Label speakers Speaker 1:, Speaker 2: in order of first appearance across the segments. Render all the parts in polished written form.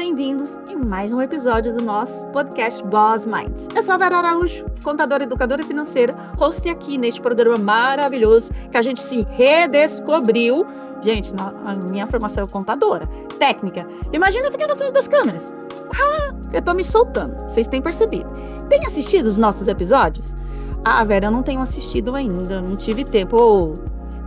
Speaker 1: bem-vindos em mais um episódio do nosso podcast Boss Minds. Eu sou a Vera Araújo, contadora, educadora financeira, host aqui neste programa maravilhoso que a gente se redescobriu. Gente, a minha formação é contadora, técnica. Imagina eu ficar na frente das câmeras. Eu tô me soltando, vocês têm percebido. Tem assistido os nossos episódios? Vera, eu não tenho assistido ainda, não tive tempo.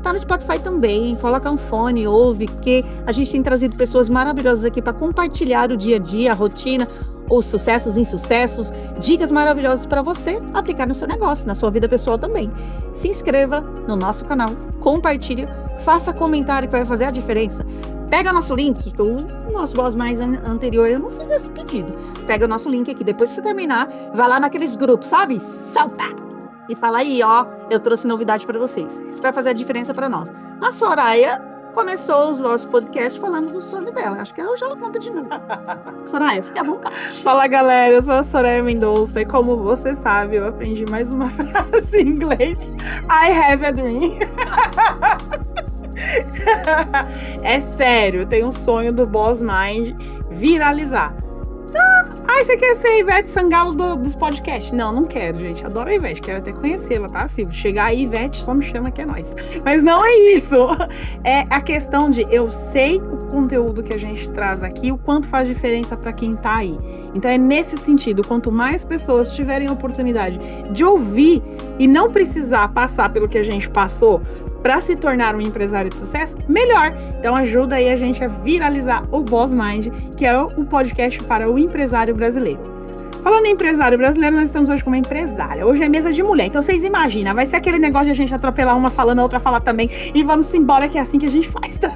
Speaker 1: Tá no Spotify também, coloca um fone, ouve, que a gente tem trazido pessoas maravilhosas aqui para compartilhar o dia a dia, a rotina, os sucessos, insucessos, dicas maravilhosas para você aplicar no seu negócio, na sua vida pessoal também. Se inscreva no nosso canal, compartilhe, faça comentário que vai fazer a diferença. Pega nosso link, que o nosso Boss Mais anterior eu não fiz esse pedido. Pega o nosso link aqui, depois que você terminar, vai lá naqueles grupos, sabe? Solta! E fala aí, ó, eu trouxe novidade para vocês. Isso vai fazer a diferença para nós. A Soraya começou os nossos podcasts falando do sonho dela. Acho que hoje ela conta de novo. Soraya, fique à vontade.
Speaker 2: Fala, galera, eu sou a Soraya Mendonça e como você sabe, eu aprendi mais uma frase em inglês. I have a dream. É sério, eu tenho um sonho do Boss Mind viralizar. Você quer ser a Ivete Sangalo dos podcasts? Não quero, gente. Adoro a Ivete, quero até conhecê-la, tá? Se chegar aí, Ivete, só me chama que é nóis. Mas não é isso. É a questão de eu sei o conteúdo que a gente traz aqui, o quanto faz diferença pra quem tá aí. Então é nesse sentido, quanto mais pessoas tiverem a oportunidade de ouvir e não precisar passar pelo que a gente passou para se tornar um empresário de sucesso, melhor. Então ajuda aí a gente a viralizar o Boss Mind, que é o podcast para o empresário brasileiro. Falando em empresário brasileiro, nós estamos hoje com uma empresária. Hoje é mesa de mulher, então vocês imaginam, vai ser aquele negócio de a gente atropelar uma falando, a outra falar também, e vamos embora, que é assim que a gente faz, tá?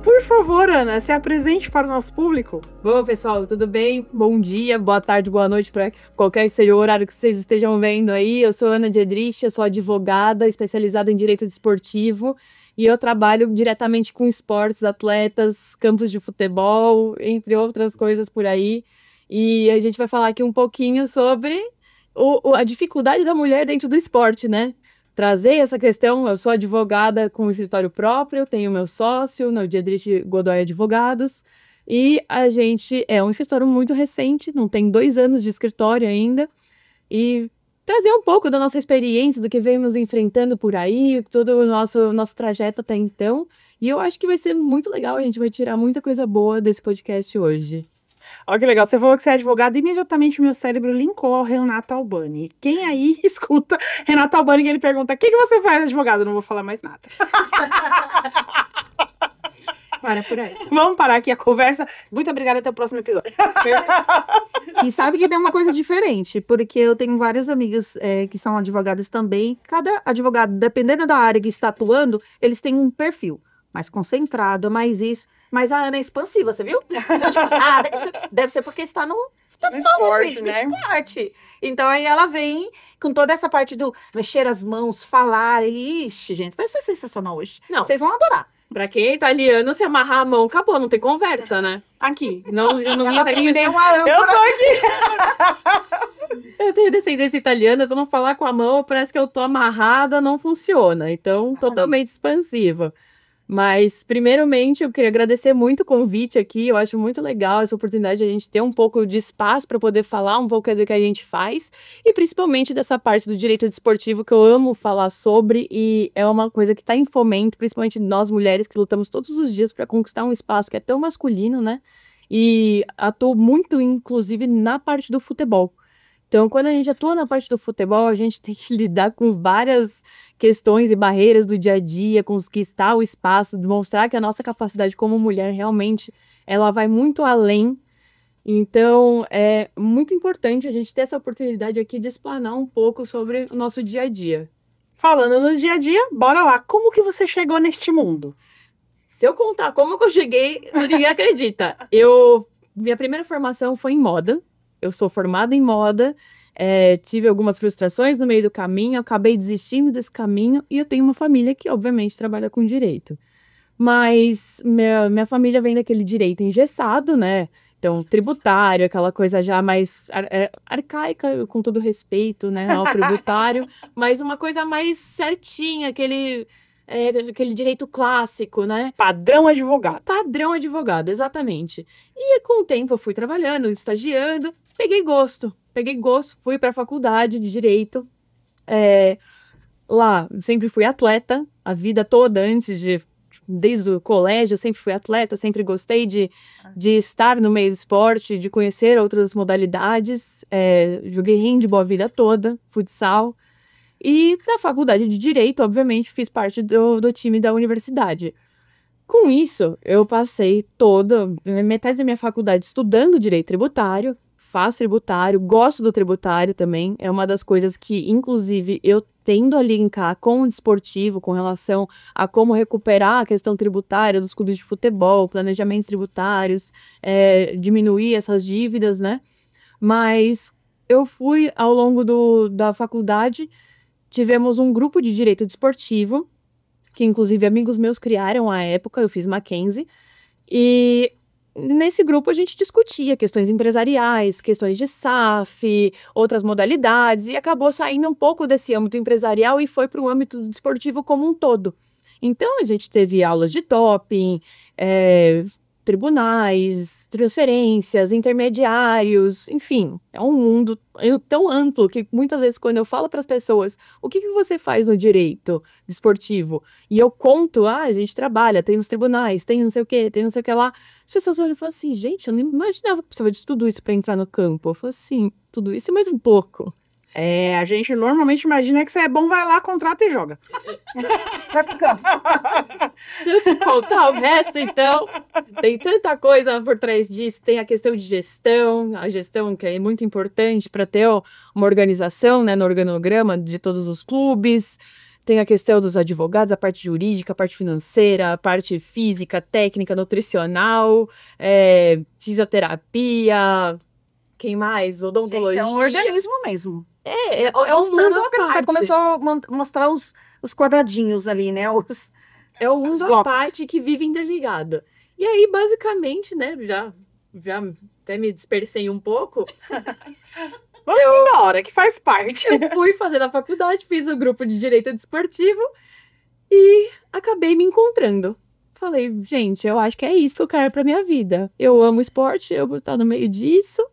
Speaker 2: Por favor, Ana, se apresente para o nosso público.
Speaker 3: Bom, pessoal, tudo bem? Bom dia, boa tarde, boa noite, para qualquer que seja o horário que vocês estejam vendo aí. Eu sou Ana Diedrich, eu sou advogada especializada em direito desportivo e eu trabalho diretamente com esportes, atletas, campos de futebol, entre outras coisas por aí. E a gente vai falar aqui um pouquinho sobre a dificuldade da mulher dentro do esporte, né? Trazer essa questão. Eu sou advogada com escritório próprio, tenho meu sócio, o Diedrich Godoy Advogados, e a gente é um escritório muito recente, não tem 2 anos de escritório ainda, e trazer um pouco da nossa experiência, do que vemos enfrentando por aí, todo o nosso trajeto até então, e eu acho que vai ser muito legal, a gente vai tirar muita coisa boa desse podcast hoje.
Speaker 2: Olha que legal, você falou que você é advogada, imediatamente o meu cérebro linkou ao Renato Albani. Quem aí escuta Renato Albani que ele pergunta, o que você faz, advogado? Eu não vou falar mais nada.
Speaker 3: Para por aí.
Speaker 2: Vamos parar aqui a conversa. Muito obrigada, até o próximo episódio.
Speaker 1: E sabe que tem uma coisa diferente, porque eu tenho várias amigas que são advogadas também. Cada advogado, dependendo da área que está atuando, eles têm um perfil mais concentrado, mais isso. Mas a Ana é expansiva, você viu? Deve ser porque está no esporte, né? No esporte. Então aí ela vem com toda essa parte do mexer as mãos, falar. Ixi, gente, vai ser sensacional hoje.
Speaker 3: Não.
Speaker 1: Vocês vão adorar.
Speaker 3: Pra quem é italiano, se amarrar a mão, acabou, não tem conversa, né?
Speaker 2: Aqui.
Speaker 3: Não, eu não
Speaker 1: Ela aprendeu uma
Speaker 2: Eu tô aqui.
Speaker 3: Eu tenho descendência italiana, se eu não falar com a mão, parece que eu tô amarrada, não funciona. Então, totalmente expansiva. Mas, primeiramente, eu queria agradecer muito o convite aqui. Eu acho muito legal essa oportunidade de a gente ter um pouco de espaço para poder falar um pouco do que a gente faz. E, principalmente, dessa parte do direito desportivo que eu amo falar sobre. E é uma coisa que está em fomento, principalmente nós mulheres que lutamos todos os dias para conquistar um espaço que é tão masculino, né? E atuo muito, inclusive, na parte do futebol. Então, quando a gente atua na parte do futebol, a gente tem que lidar com várias questões e barreiras do dia a dia, conquistar o espaço, demonstrar que a nossa capacidade como mulher realmente, ela vai muito além. Então, é muito importante a gente ter essa oportunidade aqui de explanar um pouco sobre o nosso dia a dia.
Speaker 2: Falando no dia a dia, bora lá. Como que você chegou neste mundo?
Speaker 3: Se eu contar como que eu cheguei, ninguém acredita. Minha primeira formação foi em moda. Eu sou formada em moda, tive algumas frustrações no meio do caminho, acabei desistindo desse caminho e eu tenho uma família que, obviamente, trabalha com direito. Mas minha família vem daquele direito engessado, né? Então, tributário, aquela coisa já mais arcaica, com todo respeito, né, ao tributário, mas uma coisa mais certinha, aquele aquele direito clássico, né?
Speaker 2: Padrão advogado.
Speaker 3: Padrão advogado, exatamente. E com o tempo eu fui trabalhando, estagiando, peguei gosto, fui para a faculdade de direito. Lá, sempre fui atleta, a vida toda, desde o colégio, eu sempre fui atleta, sempre gostei de estar no meio do esporte, de conhecer outras modalidades. Joguei handebol a vida toda, futsal. E na faculdade de Direito, obviamente, fiz parte do time da universidade. Com isso, eu passei metade da minha faculdade estudando Direito Tributário, faço tributário, gosto do tributário também. É uma das coisas que, inclusive, eu tendo a linkar com o desportivo, com relação a como recuperar a questão tributária dos clubes de futebol, planejamentos tributários, diminuir essas dívidas, né? Mas eu fui, ao longo da faculdade, tivemos um grupo de direito desportivo, que inclusive amigos meus criaram à época, eu fiz Mackenzie, e nesse grupo a gente discutia questões empresariais, questões de SAF, outras modalidades, e acabou saindo um pouco desse âmbito empresarial e foi para o âmbito desportivo como um todo. Então a gente teve aulas de doping, tribunais, transferências, intermediários, enfim, é um mundo tão amplo que muitas vezes quando eu falo para as pessoas o que você faz no direito desportivo, e eu conto, a gente trabalha, tem nos tribunais, tem não sei o que lá, as pessoas olham e falam assim, gente, eu não imaginava que precisava de tudo isso para entrar no campo. Eu falo assim, tudo isso e mais um pouco.
Speaker 2: A gente normalmente imagina que você é bom, vai lá, contrata e joga.
Speaker 1: Vai pro campo.
Speaker 3: Se eu te contar o resto, então, tem tanta coisa por trás disso. Tem a questão de gestão, a gestão que é muito importante para ter uma organização, né, no organograma de todos os clubes. Tem a questão dos advogados, a parte jurídica, a parte financeira, a parte física, técnica, nutricional, fisioterapia, quem mais? Odontologia.
Speaker 1: Gente, é um organismo mesmo.
Speaker 3: É um mundo à parte.
Speaker 1: Você começou a mostrar os quadradinhos ali, né?
Speaker 3: É um mundo à parte que vive interligado. E aí, basicamente, né, já até me dispersei um pouco.
Speaker 2: Vamos embora, que faz parte.
Speaker 3: Eu fui fazer na faculdade, fiz o grupo de Direito Desportivo e acabei me encontrando. Falei, gente, eu acho que é isso que eu quero pra minha vida. Eu amo esporte, eu vou estar no meio disso.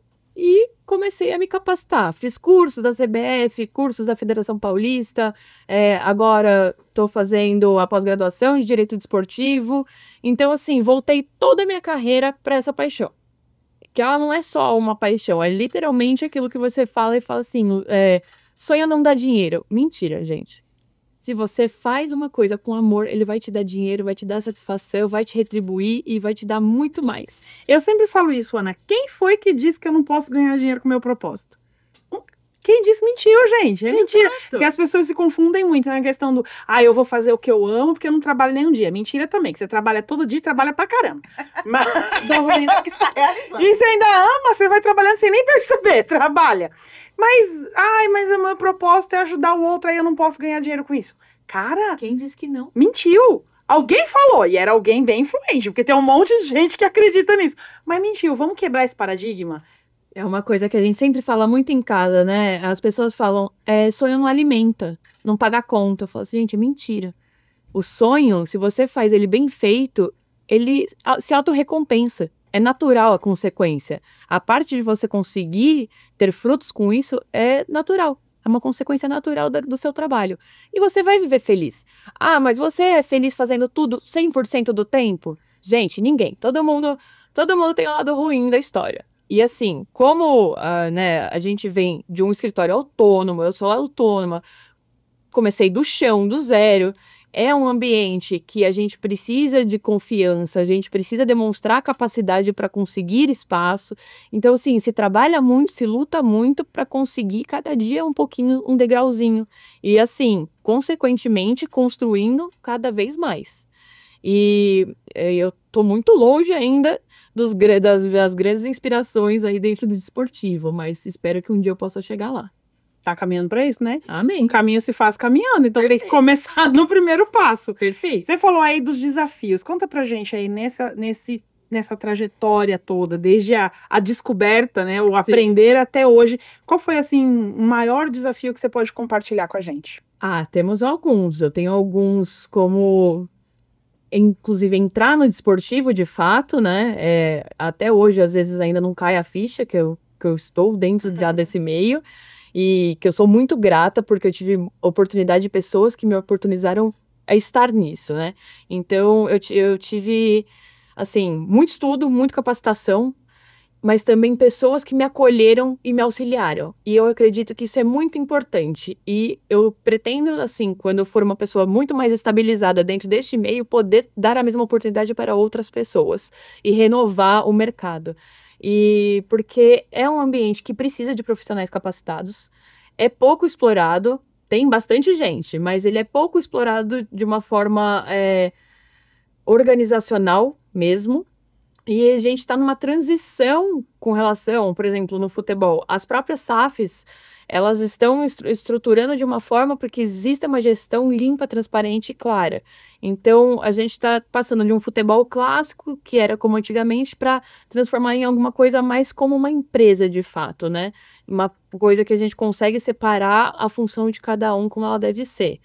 Speaker 3: E comecei a me capacitar. Fiz cursos da CBF, cursos da Federação Paulista. Agora estou fazendo a pós-graduação de Direito Desportivo. Então, assim, voltei toda a minha carreira para essa paixão. Que ela não é só uma paixão, é literalmente aquilo que você fala e fala assim, sonho não dá dinheiro. Mentira, gente. Se você faz uma coisa com amor, ele vai te dar dinheiro, vai te dar satisfação, vai te retribuir e vai te dar muito mais.
Speaker 2: Eu sempre falo isso, Ana. Quem foi que disse que eu não posso ganhar dinheiro com o meu propósito? Quem disse mentiu, gente. É mentira. Porque as pessoas se confundem muito na questão do eu vou fazer o que eu amo porque eu não trabalho nem um dia. Mentira também, que você trabalha todo dia e trabalha pra caramba. Mas... E você ainda ama, você vai trabalhando sem nem perceber, trabalha. Mas o meu propósito é ajudar o outro, aí eu não posso ganhar dinheiro com isso. Cara...
Speaker 3: Quem disse que não?
Speaker 2: Mentiu. Alguém falou, e era alguém bem influente, porque tem um monte de gente que acredita nisso. Mas mentiu, vamos quebrar esse paradigma?
Speaker 3: É uma coisa que a gente sempre fala muito em casa, né? As pessoas falam, sonho não alimenta, não paga conta. Eu falo assim, gente, é mentira. O sonho, se você faz ele bem feito, ele se autorrecompensa. É natural a consequência. A parte de você conseguir ter frutos com isso é natural. É uma consequência natural do seu trabalho. E você vai viver feliz. Mas você é feliz fazendo tudo 100% do tempo? Gente, ninguém. Todo mundo tem um lado ruim da história. E assim, como a gente vem de um escritório autônomo, eu sou autônoma, comecei do chão, do zero, é um ambiente que a gente precisa de confiança, a gente precisa demonstrar capacidade para conseguir espaço. Então, assim, se trabalha muito, se luta muito para conseguir cada dia um pouquinho, um degrauzinho. E assim, consequentemente, construindo cada vez mais. E eu tô muito longe ainda das grandes inspirações aí dentro do desportivo, mas espero que um dia eu possa chegar lá.
Speaker 2: Tá caminhando para isso, né?
Speaker 3: Amém.
Speaker 2: Um caminho se faz caminhando, então
Speaker 3: Perfeito.
Speaker 2: tem que começar no primeiro passo.
Speaker 3: Perfeito.
Speaker 2: Você falou aí dos desafios. Conta pra gente aí nessa trajetória toda, desde a descoberta, né, o aprender até hoje. Qual foi, assim, o maior desafio que você pode compartilhar com a gente?
Speaker 3: Temos alguns. Eu tenho alguns como, inclusive, entrar no desportivo de fato, né? Até hoje, às vezes, ainda não cai a ficha que eu estou dentro já desse meio e que eu sou muito grata porque eu tive oportunidade de pessoas que me oportunizaram a estar nisso, né? Então, eu tive, assim, muito estudo, muita capacitação, mas também pessoas que me acolheram e me auxiliaram. E eu acredito que isso é muito importante. E eu pretendo, assim, quando eu for uma pessoa muito mais estabilizada dentro deste meio, poder dar a mesma oportunidade para outras pessoas e renovar o mercado. E porque é um ambiente que precisa de profissionais capacitados, é pouco explorado, tem bastante gente, mas ele é pouco explorado de uma forma organizacional mesmo. E a gente está numa transição com relação, por exemplo, no futebol. As próprias SAFs, elas estão estruturando de uma forma porque existe uma gestão limpa, transparente e clara. Então, a gente está passando de um futebol clássico, que era como antigamente, para transformar em alguma coisa mais como uma empresa, de fato, né? Uma coisa que a gente consegue separar a função de cada um como ela deve ser.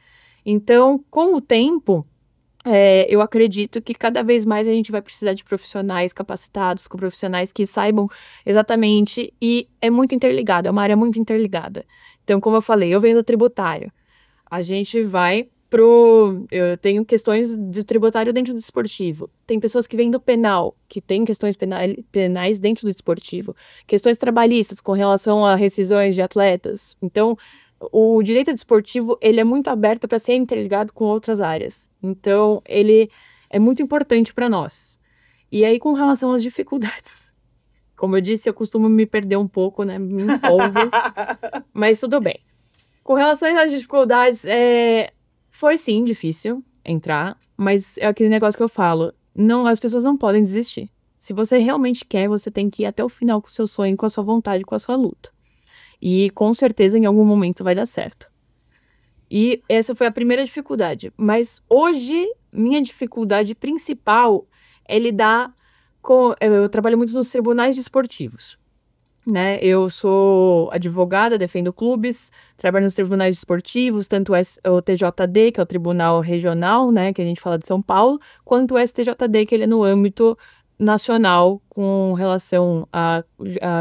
Speaker 3: Então, com o tempo... eu acredito que cada vez mais a gente vai precisar de profissionais capacitados, com profissionais que saibam exatamente, e é muito interligado, é uma área muito interligada. Então, como eu falei, eu venho do tributário, a gente vai eu tenho questões de tributário dentro do esportivo, tem pessoas que vêm do penal, que têm questões penais dentro do esportivo, questões trabalhistas com relação a rescisões de atletas. Então, o direito desportivo, ele é muito aberto para ser interligado com outras áreas. Então, ele é muito importante para nós. E aí, com relação às dificuldades, como eu disse, eu costumo me perder um pouco, né? Me empolgo, mas tudo bem. Com relação às dificuldades, foi sim difícil entrar, mas é aquele negócio que eu falo, não, as pessoas não podem desistir. Se você realmente quer, você tem que ir até o final com o seu sonho, com a sua vontade, com a sua luta. E com certeza em algum momento vai dar certo. E essa foi a primeira dificuldade. Mas hoje, minha dificuldade principal é lidar com... Eu trabalho muito nos tribunais desportivos, né? Eu sou advogada, defendo clubes, trabalho nos tribunais desportivos, tanto o TJD, que é o Tribunal Regional, né? Que a gente fala de São Paulo, quanto o STJD, que ele é no âmbito nacional com relação a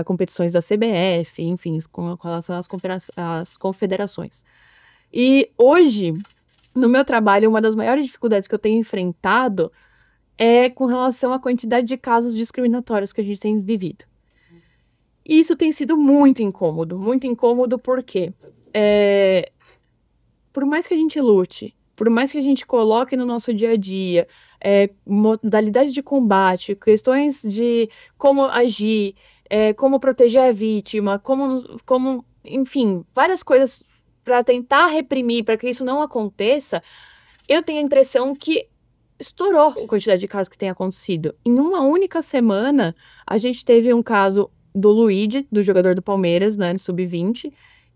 Speaker 3: competições da CBF, enfim, com relação às confederações. E hoje, no meu trabalho, uma das maiores dificuldades que eu tenho enfrentado é com relação à quantidade de casos discriminatórios que a gente tem vivido. E isso tem sido muito incômodo porque por mais que a gente lute, por mais que a gente coloque no nosso dia a dia modalidades de combate, questões de como agir, como proteger a vítima, como enfim, várias coisas para tentar reprimir, para que isso não aconteça, eu tenho a impressão que estourou a quantidade de casos que tem acontecido. Em uma única semana, a gente teve um caso do Luigi, do jogador do Palmeiras, né, no Sub-20,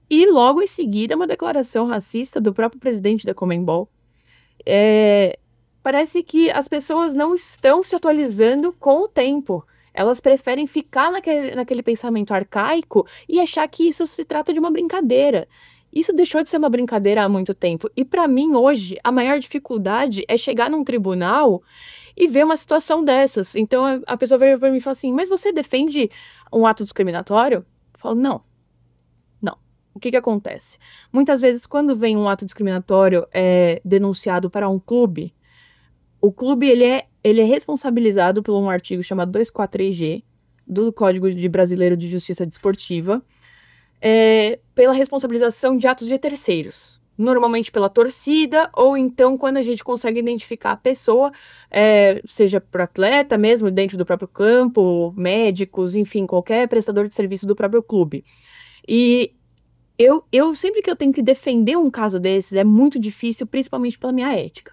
Speaker 3: e logo em seguida uma declaração racista do próprio presidente da Conmebol. Parece que as pessoas não estão se atualizando com o tempo. Elas preferem ficar naquele pensamento arcaico e achar que isso se trata de uma brincadeira. Isso deixou de ser uma brincadeira há muito tempo. E para mim, hoje, a maior dificuldade é chegar num tribunal e ver uma situação dessas. Então, a pessoa vem para mim e fala assim, mas você defende um ato discriminatório? Eu falo, não. O que acontece? Muitas vezes, quando vem um ato discriminatório denunciado para um clube, o clube ele é responsabilizado por um artigo chamado 243G do Código Brasileiro de Justiça Desportiva, pela responsabilização de atos de terceiros. Normalmente pela torcida, ou então quando a gente consegue identificar a pessoa, seja para atleta mesmo, dentro do próprio campo, médicos, enfim, qualquer prestador de serviço do próprio clube. E eu sempre que eu tenho que defender um caso desses, é muito difícil, principalmente pela minha ética.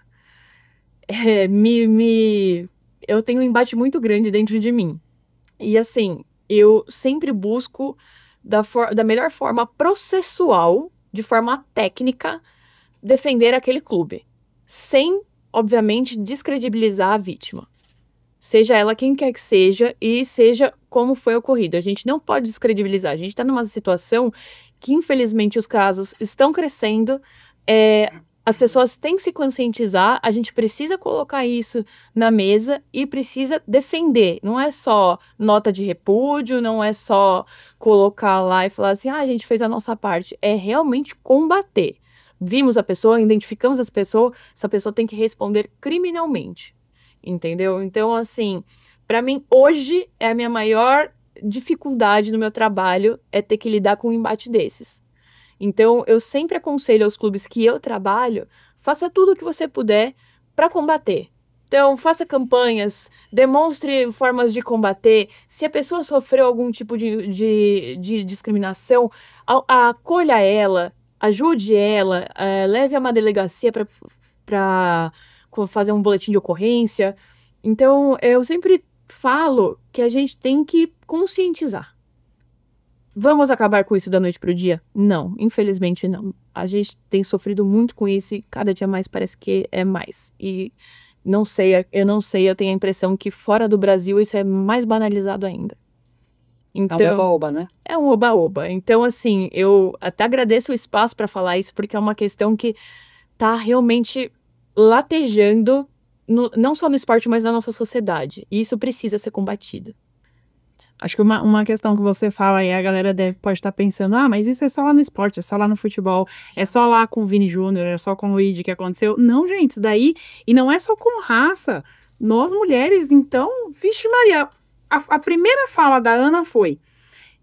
Speaker 3: Eu tenho um embate muito grande dentro de mim. E assim, eu sempre busco da melhor forma processual, de forma técnica, defender aquele clube. Sem, obviamente, descredibilizar a vítima. Seja ela quem quer que seja e seja como foi ocorrido. A gente não pode descredibilizar. A gente está numa situação que, infelizmente, os casos estão crescendo, As pessoas têm que se conscientizar, a gente precisa colocar isso na mesa e precisa defender. Não é só nota de repúdio, não é só colocar lá e falar assim, a gente fez a nossa parte. É realmente combater. Vimos a pessoa, identificamos essa pessoa tem que responder criminalmente. Entendeu? Então, assim, para mim, hoje é a minha maior dificuldade no meu trabalho é ter que lidar com um embate desses. Então, eu sempre aconselho aos clubes que eu trabalho, faça tudo o que você puder para combater. Então, faça campanhas, demonstre formas de combater. Se a pessoa sofreu algum tipo de discriminação, acolha ela, ajude ela, leve a uma delegacia para fazer um boletim de ocorrência. Então, eu sempre falo que a gente tem que conscientizar. Vamos acabar com isso da noite pro dia? Não, infelizmente não. A gente tem sofrido muito com isso e cada dia mais parece que é mais. E eu tenho a impressão que fora do Brasil isso é mais banalizado ainda. Então,
Speaker 1: é um oba-oba, né?
Speaker 3: É um oba-oba. Então, assim, eu até agradeço o espaço para falar isso, porque é uma questão que tá realmente latejando, não só no esporte, mas na nossa sociedade. E isso precisa ser combatido.
Speaker 2: Acho que uma questão que você fala aí, a galera pode estar pensando, mas isso é só lá no esporte, é só lá no futebol, é só lá com o Vini Júnior, é só com o Luigi que aconteceu. Não, gente, isso daí, e não é só com raça. Nós mulheres, então, vixe Maria, a primeira fala da Ana foi,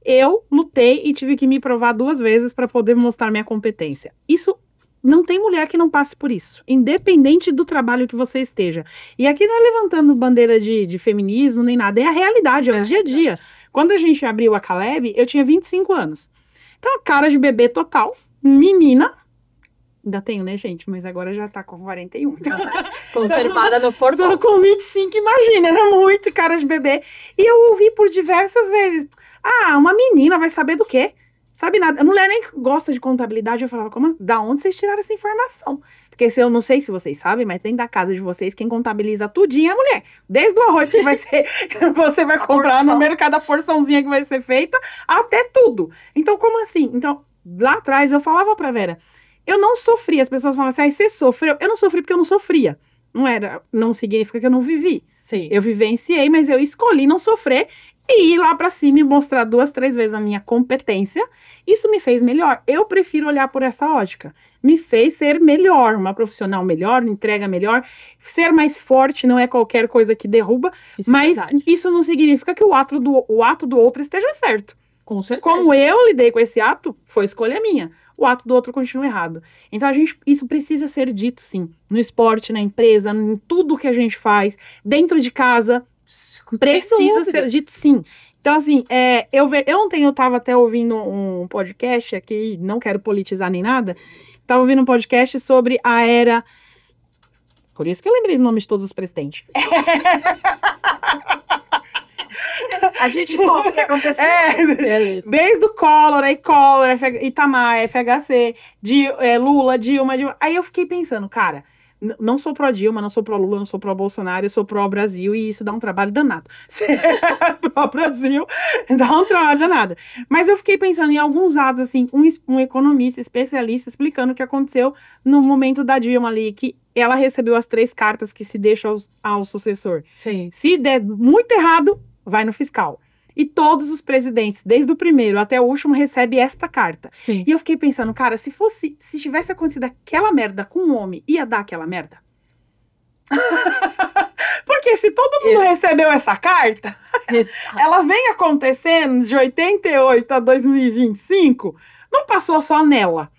Speaker 2: eu lutei e tive que me provar 2 vezes para poder mostrar minha competência. Isso não tem mulher que não passe por isso, independente do trabalho que você esteja. E aqui não é levantando bandeira de feminismo nem nada, é a realidade, é o dia a dia. Quando a gente abriu a Caleb, eu tinha 25 anos. Então, cara de bebê total, menina, ainda tenho, né, gente? Mas agora já tá com 41. Então,
Speaker 3: conservada no forno.
Speaker 2: Tô com 25, imagina, era muito cara de bebê. E eu ouvi por diversas vezes, uma menina vai saber do quê? Sabe nada, a mulher nem gosta de contabilidade. Eu falava, da onde vocês tiraram essa informação? Porque eu não sei se vocês sabem, mas dentro da casa de vocês, quem contabiliza tudinho é a mulher. Desde o arroz que vai ser, você vai comprar no mercado, a porçãozinha que vai ser feita, até tudo. Então, como assim? Então, lá atrás eu falava pra Vera, eu não sofri. As pessoas falam assim, você sofreu? Eu não sofri porque eu não sofria. Não significa que eu não vivi.
Speaker 3: Sim.
Speaker 2: Eu vivenciei, mas eu escolhi não sofrer e ir lá pra cima e mostrar 2, 3 vezes a minha competência. Isso me fez melhor. Eu prefiro olhar por essa ótica. Me fez ser melhor, uma profissional melhor, entrega melhor. Ser mais forte não é qualquer coisa que derruba, mas isso não significa que o ato do outro esteja certo.
Speaker 3: Com certeza.
Speaker 2: Como eu lidei com esse ato, foi escolha minha. O ato do outro continua errado. Então, isso precisa ser dito, sim. No esporte, na empresa, em tudo que a gente faz, dentro de casa, precisa ser dito, sim. Então, assim, ontem eu tava até ouvindo um podcast aqui, não quero politizar nem nada, tava ouvindo um podcast sobre a era... Por isso que eu lembrei do nome de todos os presidentes.
Speaker 1: A gente conta o que aconteceu.
Speaker 2: Desde o Collor, Itamar, FHC, Lula, Dilma. Aí eu fiquei pensando, cara, não sou pró-Dilma, não sou pró-Lula, não sou pró-Bolsonaro, eu sou pró-Brasil e isso dá um trabalho danado. Pró-Brasil dá um trabalho danado. Mas eu fiquei pensando em alguns atos, assim, um economista, especialista, explicando o que aconteceu no momento da Dilma ali, que ela recebeu as 3 cartas que se deixam ao sucessor.
Speaker 1: Sim.
Speaker 2: Se der muito errado, vai no fiscal. E todos os presidentes, desde o primeiro até o último, recebem esta carta.
Speaker 1: Sim.
Speaker 2: E eu fiquei pensando, cara, se tivesse acontecido aquela merda com um homem, ia dar aquela merda? Porque se todo mundo recebeu essa carta, ela vem acontecendo de 88 a 2025, não passou só nela.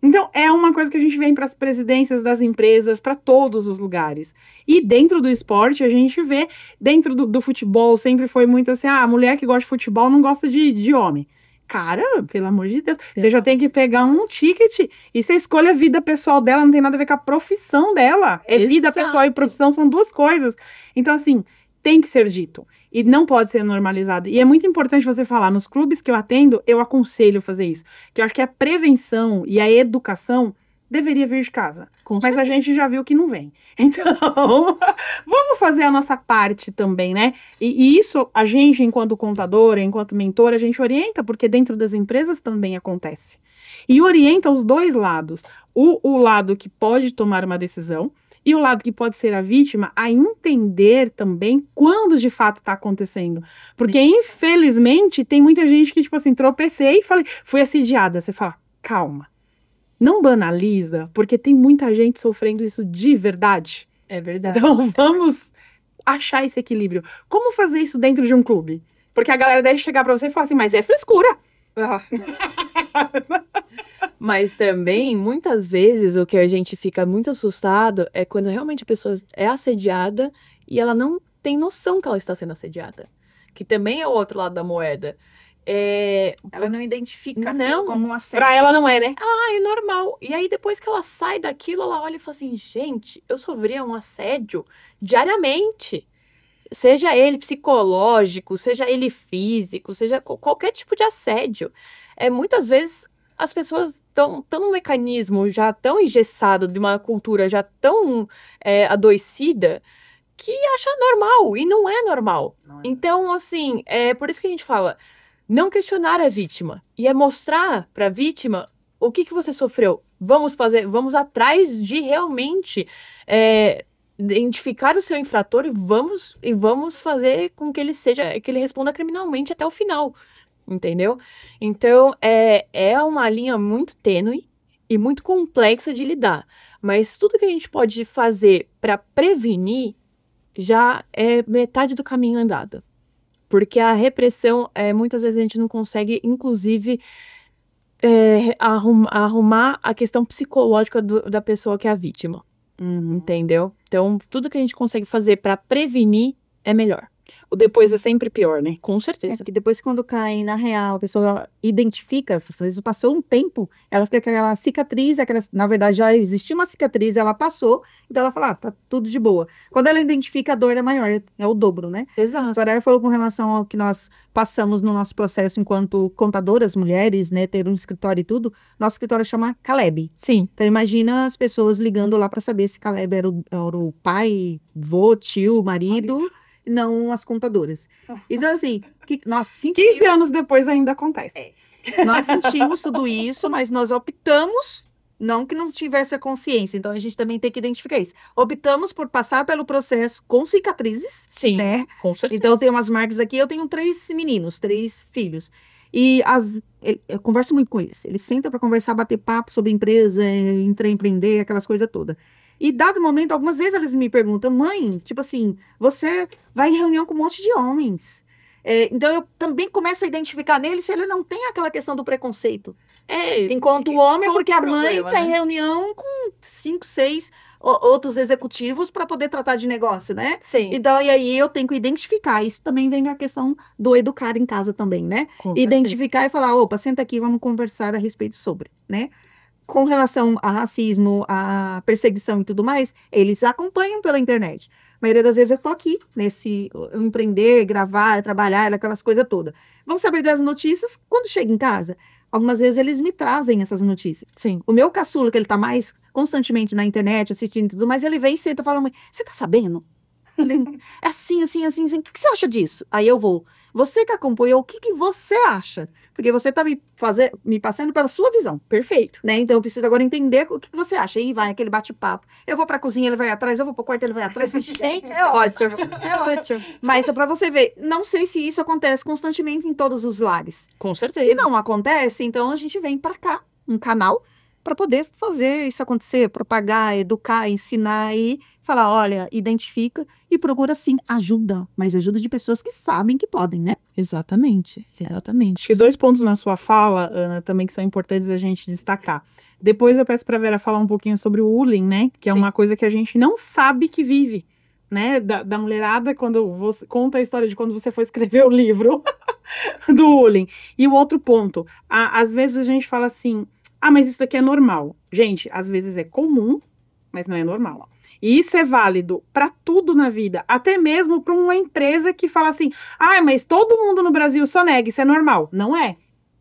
Speaker 2: Então, é uma coisa que a gente vem para as presidências das empresas, para todos os lugares. E dentro do esporte, a gente vê, dentro do futebol, sempre foi muito assim, a mulher que gosta de futebol não gosta de homem. Cara, pelo amor de Deus, você já tem que pegar um ticket e você escolhe a vida pessoal dela, não tem nada a ver com a profissão dela. Vida pessoal e profissão são 2 coisas. Então, assim, tem que ser dito. E não pode ser normalizado. E é muito importante você falar, nos clubes que eu atendo, eu aconselho fazer isso. Que eu acho que a prevenção e a educação deveria vir de casa.
Speaker 3: Com
Speaker 2: Mas a gente já viu que não vem. Então, vamos fazer a nossa parte também, né? E isso, a gente, enquanto contadora, enquanto mentora, a gente orienta, porque dentro das empresas também acontece. E orienta os dois lados. O lado que pode tomar uma decisão e o lado que pode ser a vítima a entender também quando de fato está acontecendo. Porque, infelizmente, tem muita gente que, tipo assim, tropecei e fui assediada. Você fala, calma. Não banaliza, porque tem muita gente sofrendo isso de verdade.
Speaker 3: É verdade.
Speaker 2: Então, vamos achar esse equilíbrio. Como fazer isso dentro de um clube? Porque a galera deve chegar pra você e falar assim, mas é frescura.
Speaker 3: Mas também, muitas vezes, o que a gente fica muito assustado é quando realmente a pessoa é assediada e ela não tem noção que ela está sendo assediada. Que também é o outro lado da moeda.
Speaker 1: Ela não identifica
Speaker 3: Não.
Speaker 1: aquilo como um assédio.
Speaker 2: Pra ela não é, né?
Speaker 3: É normal. E aí, depois que ela sai daquilo, ela olha e fala assim, gente, eu sofria um assédio diariamente. Seja ele psicológico, seja ele físico, seja qualquer tipo de assédio. Muitas vezes, as pessoas estão num mecanismo já tão engessado, de uma cultura já tão adoecida, que acha normal, e não é normal.
Speaker 1: Não é.
Speaker 3: Então, assim, é por isso que a gente fala, não questionar a vítima, e mostrar para a vítima o que você sofreu. Vamos atrás de realmente identificar o seu infrator e vamos fazer com que ele responda criminalmente até o final, entendeu? Então, é uma linha muito tênue e muito complexa de lidar, mas tudo que a gente pode fazer para prevenir já é metade do caminho andado. Porque a repressão, muitas vezes a gente não consegue, inclusive, arrumar a questão psicológica da pessoa que é a vítima. Entendeu? Então, tudo que a gente consegue fazer para prevenir é melhor.
Speaker 2: O depois é sempre pior, né?
Speaker 3: Com
Speaker 1: É,
Speaker 3: certeza.
Speaker 1: porque depois quando cai na real, a pessoa identifica, às vezes passou um tempo, ela fica com aquela cicatriz, na verdade já existia uma cicatriz, ela passou, então ela fala, tá tudo de boa. Quando ela identifica, a dor é maior, é o dobro, né? A
Speaker 3: Exato.
Speaker 1: Soraya falou com relação ao que nós passamos no nosso processo enquanto contadoras, mulheres, né, ter um escritório e tudo, nosso escritório chama Caleb.
Speaker 3: Sim.
Speaker 1: Então imagina as pessoas ligando lá para saber se Caleb era o pai, vô, tio, marido, não as contadoras. Então, assim, nós
Speaker 2: 15 anos depois ainda acontece.
Speaker 1: nós sentimos tudo isso, mas nós optamos, não que não tivesse a consciência, então a gente também tem que identificar isso. Optamos por passar pelo processo com cicatrizes,
Speaker 3: Sim,
Speaker 1: né?
Speaker 3: com certeza.
Speaker 1: Então, tem umas marcas aqui, eu tenho 3 meninos, 3 filhos. E eu converso muito com eles. Eles sentam para conversar, bater papo sobre empresa, empreender, aquelas coisas todas. E, dado momento, algumas vezes eles me perguntam, mãe, tipo assim, você vai em reunião com um monte de homens. Então, eu também começo a identificar nele se ele não tem aquela questão do preconceito. Enquanto o homem, porque a mãe está em reunião com 5, 6 outros executivos para poder tratar de negócio, né?
Speaker 3: Sim.
Speaker 1: Então, e aí eu tenho que identificar. Isso também vem a questão do educar em casa também, né?
Speaker 3: Com certeza.
Speaker 1: Identificar e falar, opa, senta aqui, vamos conversar a respeito sobre, né? Com relação a racismo, a perseguição e tudo mais, eles acompanham pela internet. A maioria das vezes eu estou aqui, eu empreender, gravar, trabalhar, aquelas coisas todas. Vão saber das notícias quando chega em casa. Algumas vezes eles me trazem essas notícias.
Speaker 3: Sim.
Speaker 1: O meu caçula, que ele tá mais constantemente na internet, assistindo e tudo mais, ele vem e senta e fala, mãe, você tá sabendo? É assim, assim, assim, assim. O que você acha disso? Aí eu vou. Você que acompanhou, o que você acha? Porque você tá me passando pela sua visão.
Speaker 3: Perfeito.
Speaker 1: Né? Então eu preciso agora entender o que você acha. Aí vai aquele bate-papo. Eu vou pra cozinha, ele vai atrás. Eu vou pro quarto, ele vai atrás. Gente,
Speaker 3: É ótimo. É ótimo.
Speaker 1: mas é pra você ver. Não sei se isso acontece constantemente em todos os lares.
Speaker 3: Com certeza.
Speaker 1: Se não acontece, então a gente vem pra cá, um canal, para poder fazer isso acontecer, propagar, educar, ensinar e falar, olha, identifica e procura sim ajuda, mas ajuda de pessoas que sabem que podem, né?
Speaker 3: Exatamente.
Speaker 2: Acho que 2 pontos na sua fala, Ana, também que são importantes a gente destacar. Depois eu peço para a Vera falar um pouquinho sobre o bullying, né? Que é uma coisa que a gente não sabe que vive, né? Da mulherada, quando você conta a história de quando você foi escrever o livro do bullying. E o outro ponto, às vezes a gente fala assim, mas isso daqui é normal. Gente, às vezes é comum, mas não é normal. E isso é válido para tudo na vida, até mesmo para uma empresa que fala assim, mas todo mundo no Brasil só nega, isso é normal. Não é.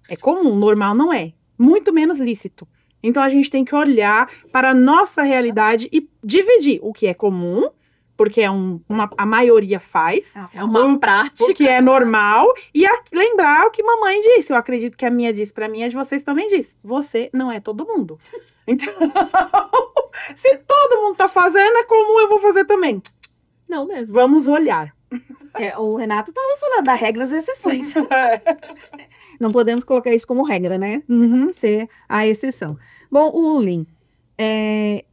Speaker 2: É comum, normal não é. Muito menos lícito. Então a gente tem que olhar para a nossa realidade e dividir o que é comum, porque a maioria faz,
Speaker 3: É uma prática.
Speaker 2: o que é normal, e lembrar o que mamãe disse. Eu acredito que a minha disse para mim, a de vocês também disse. Você não é todo mundo. Então, se todo mundo tá fazendo, é comum, eu vou fazer também.
Speaker 3: Não mesmo.
Speaker 2: Vamos olhar.
Speaker 1: O Renato estava falando das regras e exceções. Não podemos colocar isso como regra, né? Ser a exceção. Bom, o Ulin,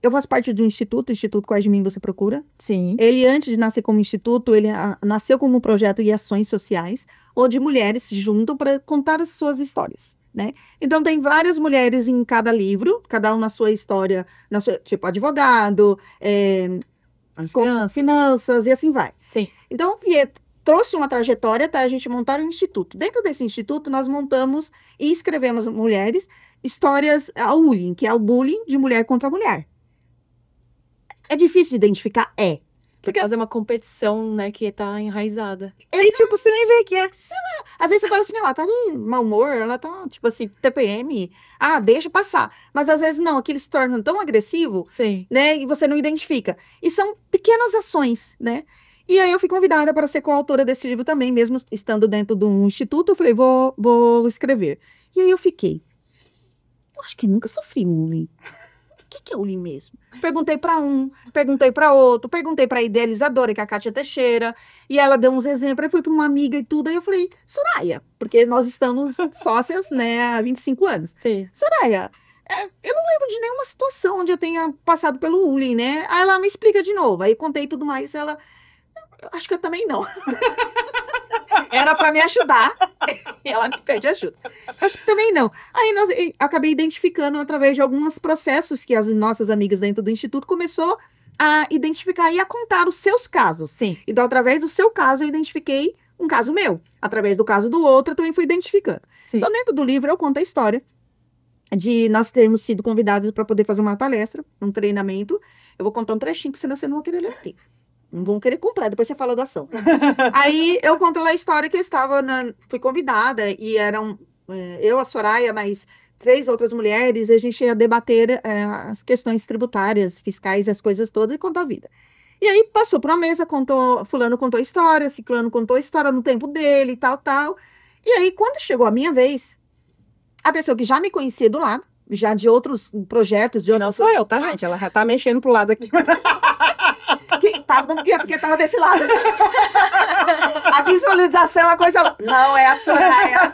Speaker 1: eu faço parte do Instituto Quais de Mim Você Procura.
Speaker 3: Sim.
Speaker 1: Ele, antes de nascer como instituto, ele nasceu como um projeto de ações sociais, onde mulheres se juntam para contar as suas histórias, né? Então, tem várias mulheres em cada livro, cada um na sua história, tipo advogado,
Speaker 2: As
Speaker 1: com
Speaker 2: crianças.
Speaker 1: finanças e assim vai.
Speaker 3: Sim.
Speaker 1: Então, trouxe uma trajetória até a gente montar um instituto. Dentro desse instituto, nós montamos e escrevemos mulheres histórias ao bullying, que é o bullying de mulher contra mulher. É difíccil de identificar? É.
Speaker 3: Porque fazer uma competição, né, que tá enraizada.
Speaker 2: E tipo, você nem vê que é.
Speaker 1: Às vezes você fala assim, ela tá de mau humor, ela tá, tipo assim, TPM. Ah, deixa passar. Mas às vezes não, aquilo se torna tão agressivo,
Speaker 3: Sim.
Speaker 1: né, e você não identifica. E são pequenas ações, né? E aí eu fui convidada para ser coautora desse livro também, mesmo estando dentro de um instituto, eu falei, vou escrever. E aí eu fiquei, eu acho que nunca sofri bullying. O que é bullying mesmo? Perguntei para um, perguntei para outro, perguntei para a idealizadora, que é a Kátia Teixeira, e ela deu uns exemplos, aí fui para uma amiga e tudo, aí eu falei, Soraya, porque nós estamos sócias, né, há 25 anos.
Speaker 3: Sim.
Speaker 1: Soraya, eu não lembro de nenhuma situação onde eu tenha passado pelo bullying, né? Aí ela me explica de novo, aí contei tudo mais, ela... Eu acho que eu também não. Era para me ajudar. E ela me pede ajuda. Acho que também não. Aí eu acabei identificando através de alguns processos que as nossas amigas dentro do Instituto começou a identificar e a contar os seus casos.
Speaker 3: Sim.
Speaker 1: Então, através do seu caso, eu identifiquei um caso meu. Através do caso do outro, eu também fui identificando.
Speaker 3: Sim.
Speaker 1: Então, dentro do livro, eu conto a história de nós termos sido convidados para poder fazer uma palestra, um treinamento. Eu vou contar um trechinho, que senão você não vai querer ler o livro. Não vão querer comprar, depois você fala da ação. Aí eu conto lá a história que eu fui convidada e eram eu, a Soraya, mais 3 outras mulheres, e a gente ia debater as questões tributárias, fiscais, as coisas todas e contar a vida. E aí passou por uma mesa, fulano contou a história, ciclano contou a história no tempo dele e tal, tal. E aí, quando chegou a minha vez, a pessoa que já me conhecia do lado, já de outros projetos, de
Speaker 2: Não sou eu, tá, gente? Ela já tá mexendo pro lado aqui.
Speaker 1: Porque tava desse lado. A visualização é uma coisa... Não, é a Soraya.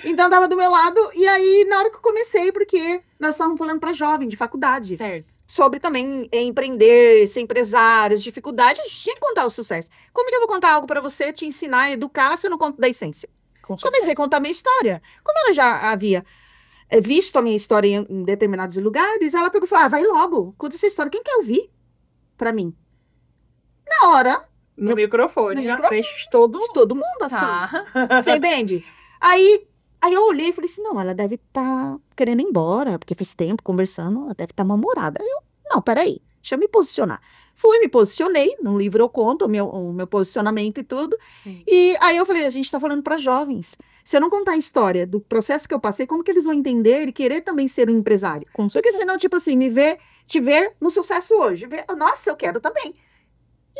Speaker 1: Então, tava do meu lado. E aí, na hora que eu comecei, porque nós estávamos falando para jovem de faculdade.
Speaker 3: Certo.
Speaker 1: Sobre também empreender, ser empresários, dificuldade. A gente tinha que contar o sucesso. Como que eu vou contar algo para você, te ensinar, educar, se eu não conto da essência? Comecei a contar a minha história. Como ela já havia visto a minha história em determinados lugares, ela pegou e falou, vai logo, conta essa história. Quem quer ouvir? Para mim. Na hora...
Speaker 2: No microfone, na frente de todo mundo.
Speaker 1: Todo mundo, assim.
Speaker 3: Tá.
Speaker 1: Você entende? Aí eu olhei e falei assim, não, ela deve estar querendo ir embora, porque faz tempo conversando, ela deve estar mal-humorada. Não, peraí, deixa eu me posicionar. Fui, me posicionei, no livro eu conto o meu posicionamento e tudo.
Speaker 3: Sim.
Speaker 1: E aí eu falei, a gente está falando para jovens. Se eu não contar a história do processo que eu passei, como que eles vão entender e querer também ser um empresário? Porque senão, tipo assim, te ver no sucesso hoje. Nossa, eu quero também.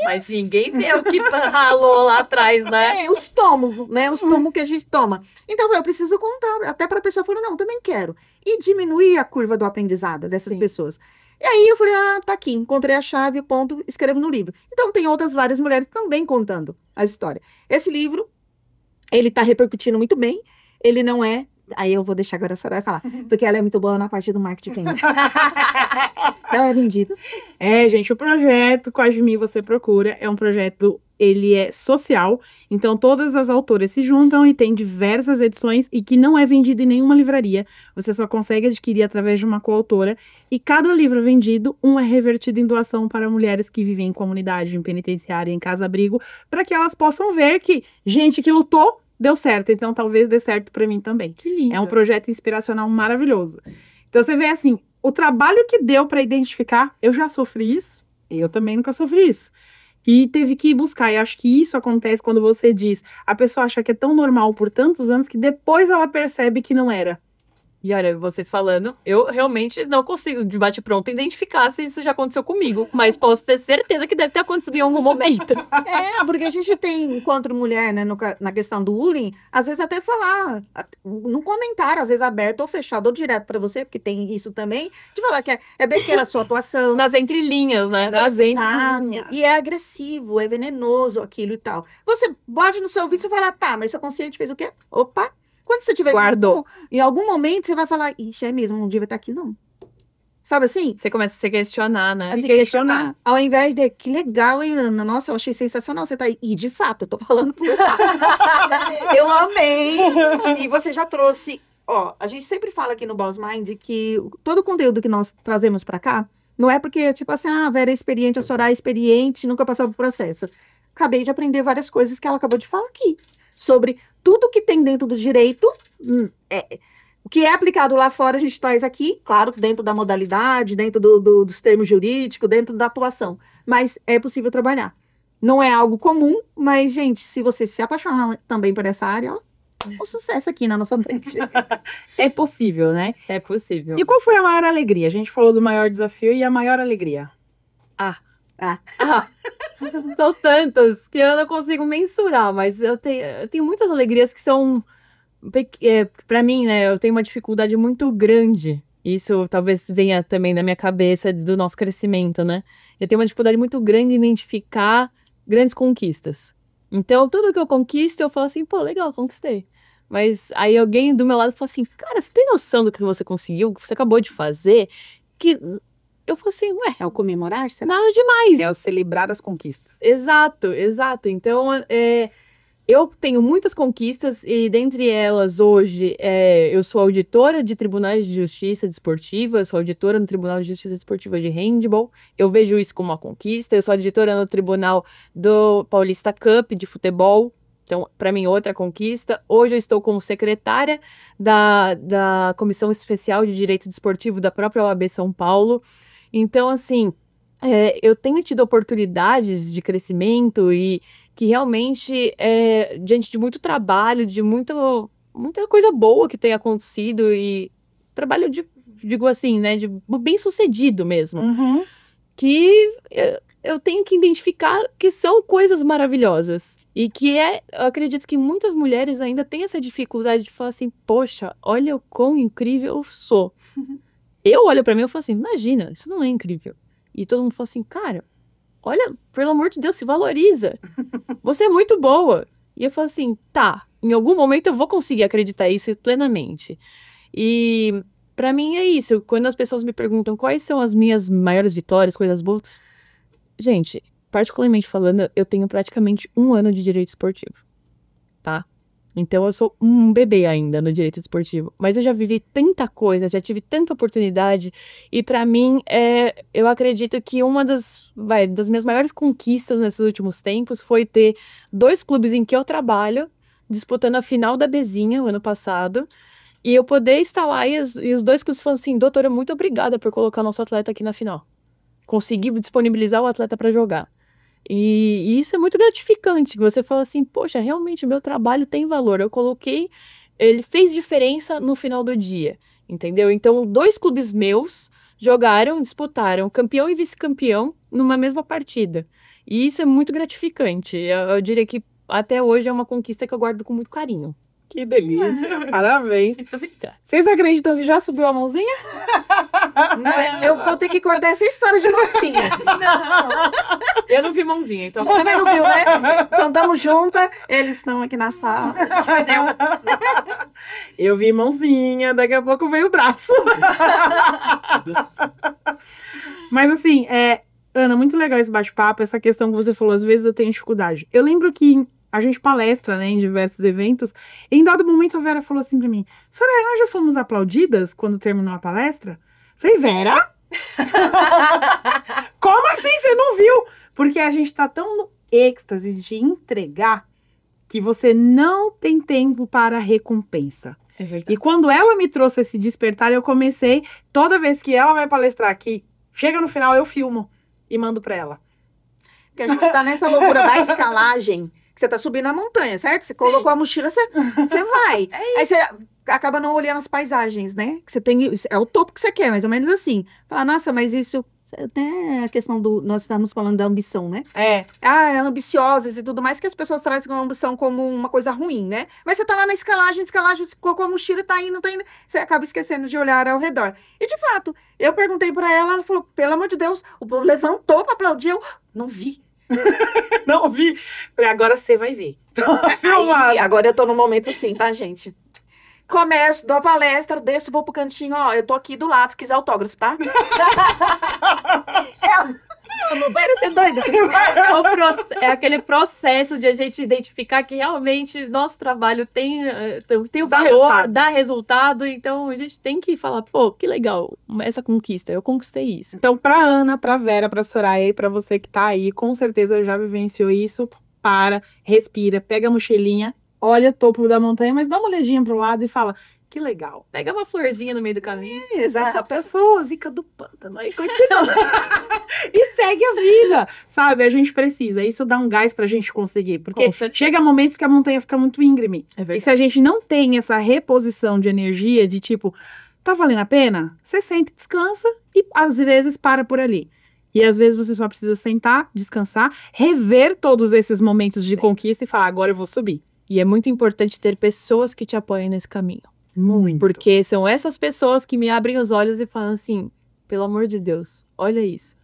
Speaker 3: Mas ninguém vê o que ralou lá atrás, né?
Speaker 1: Os tomos, né? Os tomos que a gente toma. Então, eu preciso contar, até para a pessoa falar, não, eu também quero. E diminuir a curva do aprendizado dessas pessoas. E aí eu falei, tá aqui, encontrei a chave, ponto, escrevo no livro. Então, tem outras várias mulheres também contando a história. Esse livro, ele tá repercutindo muito bem, ele não é... Aí eu vou deixar agora a Soraya falar, porque ela é muito boa na parte do marketing venda. Não é vendido.
Speaker 2: Gente, o projeto Quais de Mim Você Procura é um projeto, ele é social, então todas as autoras se juntam e tem diversas edições e que não é vendido em nenhuma livraria, você só consegue adquirir através de uma coautora e cada livro vendido, um é revertido em doação para mulheres que vivem em comunidade, em penitenciária, em casa-abrigo, para que elas possam ver que gente que lutou deu certo, então talvez dê certo para mim também.
Speaker 3: Que lindo.
Speaker 2: É um projeto inspiracional maravilhoso. Então você vê assim, o trabalho que deu para identificar, eu já sofri isso, eu também nunca sofri isso. E teve que ir buscar, e acho que isso acontece quando você diz, a pessoa acha que é tão normal por tantos anos que depois ela percebe que não era.
Speaker 3: E olha, vocês falando, eu realmente não consigo, de bate-pronto, identificar se isso já aconteceu comigo. Mas posso ter certeza que deve ter acontecido em algum momento.
Speaker 1: Porque a gente tem, enquanto mulher, né, na questão do bullying, às vezes até falar, num comentário, às vezes aberto ou fechado, ou direto pra você, porque tem isso também, de falar que é besteira a sua atuação.
Speaker 3: Nas entrelinhas, né?
Speaker 2: Das entrelinhas.
Speaker 1: E é agressivo, é venenoso aquilo e tal. Você bate no seu ouvido e você fala, tá, mas seu consciente fez o quê? Opa! Quando você tiver...
Speaker 2: Guardou.
Speaker 1: Em algum momento você vai falar, ixi, é mesmo, não devia estar aqui, não. Sabe assim?
Speaker 3: Você começa a se questionar, né?
Speaker 1: A se questionar. Ao invés de, que legal, hein, Ana? Nossa, eu achei sensacional você tá aí. E, de fato, eu tô falando por eu amei. E você já trouxe... Ó, a gente sempre fala aqui no Boss Mind que todo o conteúdo que nós trazemos pra cá, não é porque, tipo assim, a Vera é experiente, a Soraya é experiente, nunca passou por processo. Acabei de aprender várias coisas que ela acabou de falar aqui. Sobre tudo que tem dentro do direito, o que é aplicado lá fora a gente traz aqui, claro, dentro da modalidade, dentro dos termos jurídicos, dentro da atuação, mas é possível trabalhar. Não é algo comum, mas, gente, se você se apaixonar também por essa área, ó, o sucesso aqui na nossa frente.
Speaker 2: É possível, né?
Speaker 3: É possível.
Speaker 2: E qual foi a maior alegria? A gente falou do maior desafio e a maior alegria.
Speaker 3: São tantas que eu não consigo mensurar, mas eu tenho muitas alegrias que são... Pra mim, né, eu tenho uma dificuldade muito grande. Isso talvez venha também na minha cabeça do nosso crescimento, né? Eu tenho uma dificuldade muito grande em identificar grandes conquistas. Então, tudo que eu conquisto, eu falo assim, pô, legal, conquistei. Mas aí alguém do meu lado fala assim, cara, você tem noção do que você conseguiu, que você acabou de fazer? Que eu falo assim, ué,
Speaker 1: É o comemorar? Será?
Speaker 3: nada demais.
Speaker 2: É o celebrar as conquistas.
Speaker 3: Exato. Então, eu tenho muitas conquistas e dentre elas hoje eu sou auditora de tribunais de justiça desportiva, eu sou auditora no Tribunal de Justiça Desportiva de Handball, eu vejo isso como uma conquista, eu sou auditora no Tribunal do Paulista Cup de futebol, então para mim outra conquista. Hoje eu estou como secretária da Comissão Especial de Direito Desportivo da própria OAB São Paulo, então assim... eu tenho tido oportunidades de crescimento e que realmente, diante de muito trabalho, de muita coisa boa que tem acontecido e trabalho, digo assim, né, de bem sucedido mesmo,
Speaker 2: Uhum.
Speaker 3: que eu tenho que identificar que são coisas maravilhosas e que eu acredito que muitas mulheres ainda têm essa dificuldade de falar assim, poxa, olha o quão incrível eu sou. Eu olho pra mim e falo assim, imagina, isso não é incrível. E todo mundo fala assim, cara, olha, pelo amor de Deus, se valoriza. Você é muito boa. E eu falo assim, tá, em algum momento eu vou conseguir acreditar isso plenamente. E pra mim é isso. Quando as pessoas me perguntam quais são as minhas maiores vitórias, coisas boas... Gente, particularmente falando, eu tenho praticamente 1 ano de direito esportivo, tá? Então, eu sou um bebê ainda no direito esportivo. Mas eu já vivi tanta coisa, já tive tanta oportunidade. E pra mim, eu acredito que uma das minhas maiores conquistas nesses últimos tempos foi ter 2 clubes em que eu trabalho, disputando a final da Bezinha, o ano passado. E eu poder estar lá e os 2 clubes falam assim, doutora, muito obrigada por colocar nosso atleta aqui na final. Consegui disponibilizar o atleta pra jogar. E isso é muito gratificante, você fala assim, poxa, realmente o meu trabalho tem valor, eu coloquei, ele fez diferença no final do dia, entendeu? Então, 2 clubes meus disputaram campeão e vice-campeão numa mesma partida, e isso é muito gratificante, eu diria que até hoje é uma conquista que eu guardo com muito carinho.
Speaker 2: Que delícia. Parabéns. Vocês acreditam que já subiu a mãozinha?
Speaker 1: Eu vou ter que cortar essa história de mocinha.
Speaker 3: Eu não vi mãozinha, então...
Speaker 1: Você também não viu, né? Então, tamo juntas. Eles estão aqui na sala.
Speaker 2: Eu vi mãozinha, daqui a pouco veio o braço. Mas assim, Ana, muito legal esse bate-papo, essa questão que você falou, às vezes eu tenho dificuldade. Eu lembro que a gente palestra, né, em diversos eventos, e em dado momento a Vera falou assim pra mim, Soraya, nós já fomos aplaudidas quando terminou a palestra? Falei, Vera? Como assim você não viu? Porque a gente tá tão no êxtase de entregar que você não tem tempo para recompensa.
Speaker 3: É verdade.
Speaker 2: E quando ela me trouxe esse despertar, eu comecei, toda vez que ela vai palestrar aqui, chega no final, eu filmo e mando pra ela.
Speaker 1: Porque a gente tá nessa loucura da escalagem, que você tá subindo a montanha, certo? Você colocou a mochila, você vai. Aí você acaba não olhando as paisagens, né? Que você tem, é o topo que você quer, mais ou menos assim. Fala, nossa, mas isso... Até a questão nós estamos falando da ambição, né? É ambiciosas e tudo mais, que as pessoas trazem a ambição como uma coisa ruim, né? Mas você tá lá na escalagem, você colocou a mochila, tá indo, você acaba esquecendo de olhar ao redor. E, de fato, eu perguntei pra ela falou, pelo amor de Deus, o povo levantou pra aplaudir, eu não vi.
Speaker 2: Não vi. Falei, agora você vai ver.
Speaker 1: Aí, agora eu tô no momento assim, tá, gente? Começo, dou a palestra, desço, vou pro cantinho, ó, eu tô aqui do lado, se quiser autógrafo, tá?
Speaker 3: Não vai ser doida. É aquele processo de a gente identificar que realmente nosso trabalho tem o valor, dá resultado. Então, a gente tem que falar, pô, que legal, essa conquista, eu conquistei isso.
Speaker 2: Então, pra Ana, pra Vera, pra Soraya e pra você que tá aí, com certeza já vivenciou isso. Para, respira, pega a mochilinha, olha o topo da montanha, mas dá uma olhadinha pro lado e fala, que legal.
Speaker 3: Pega uma florzinha no meio do caminho.
Speaker 2: Essa pessoa, zica do pântano, aí continua. E segue a vida, sabe? A gente precisa, isso dá um gás pra gente conseguir, porque chega momentos que a montanha fica muito íngreme. E se a gente não tem essa reposição de energia, de tipo, tá valendo a pena? Você senta, descansa e às vezes para por ali. E às vezes você só precisa sentar, descansar, rever todos esses momentos de conquista e falar, agora eu vou subir.
Speaker 3: E é muito importante ter pessoas que te apoiem nesse caminho.
Speaker 2: Muito.
Speaker 3: Porque são essas pessoas que me abrem os olhos e falam assim, pelo amor de Deus, olha isso.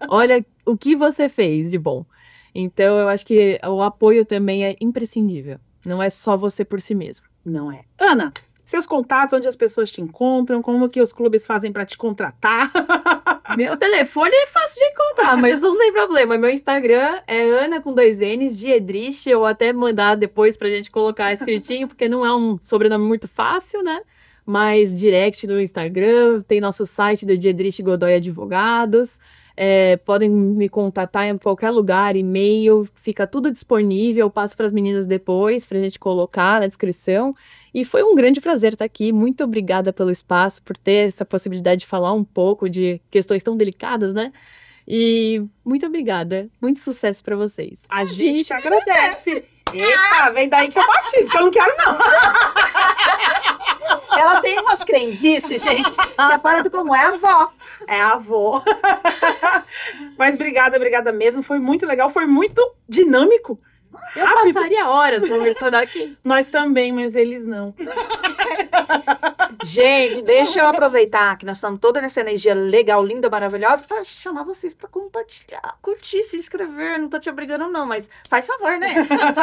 Speaker 3: Olha o que você fez de bom. Então, eu acho que o apoio também é imprescindível. Não é só você por si mesmo.
Speaker 2: Não é. Ana, seus contatos, onde as pessoas te encontram, como que os clubes fazem para te contratar?
Speaker 3: Meu telefone é fácil de encontrar, mas não tem problema. Meu Instagram é Ana com 2 N's, de Edrich. Eu até mandar depois pra gente colocar esse certinho, porque não é um sobrenome muito fácil, né? Mas direct no Instagram, tem nosso site do Diedrich Godoy Advogados. Podem me contatar em qualquer lugar, e-mail, fica tudo disponível. Eu passo para as meninas depois, pra gente colocar na descrição. E foi um grande prazer estar aqui. Muito obrigada pelo espaço, por ter essa possibilidade de falar um pouco de questões tão delicadas, né? E muito obrigada. Muito sucesso para vocês.
Speaker 2: A gente agradece. Eita, vem daí que eu batisco, que eu não quero não.
Speaker 1: Ela tem umas crendices, gente. Repara do como é a avó.
Speaker 2: É a avó. Mas obrigada mesmo. Foi muito legal, foi muito dinâmico.
Speaker 3: Eu passaria horas conversando aqui.
Speaker 2: Nós também, mas eles não.
Speaker 1: Gente, deixa eu aproveitar que nós estamos toda nessa energia legal, linda, maravilhosa, para chamar vocês para compartilhar, curtir, se inscrever. Não tô te obrigando não, mas faz favor, né?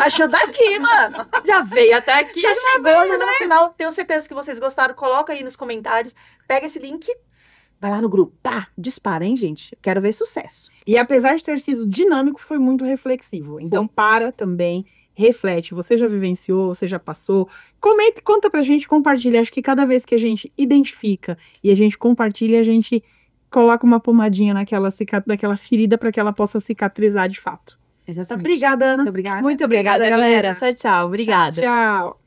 Speaker 1: Ajuda aqui, mano.
Speaker 3: Já veio até aqui.
Speaker 1: Já chegou, né? No final, tenho certeza que vocês gostaram. Coloca aí nos comentários, pega esse link, vai lá no grupo. Pá, dispara, hein, gente? Quero ver sucesso.
Speaker 2: E apesar de ter sido dinâmico, foi muito reflexivo. Então, para também, reflete. Você já vivenciou, você já passou. Comenta, conta pra gente, compartilha. Acho que cada vez que a gente identifica e a gente compartilha, a gente coloca uma pomadinha naquela ferida para que ela possa cicatrizar de fato.
Speaker 1: Exatamente.
Speaker 2: Obrigada, Ana.
Speaker 1: Obrigada.
Speaker 3: Muito obrigada, galera. Tchau, tchau. Obrigada.
Speaker 2: Tchau.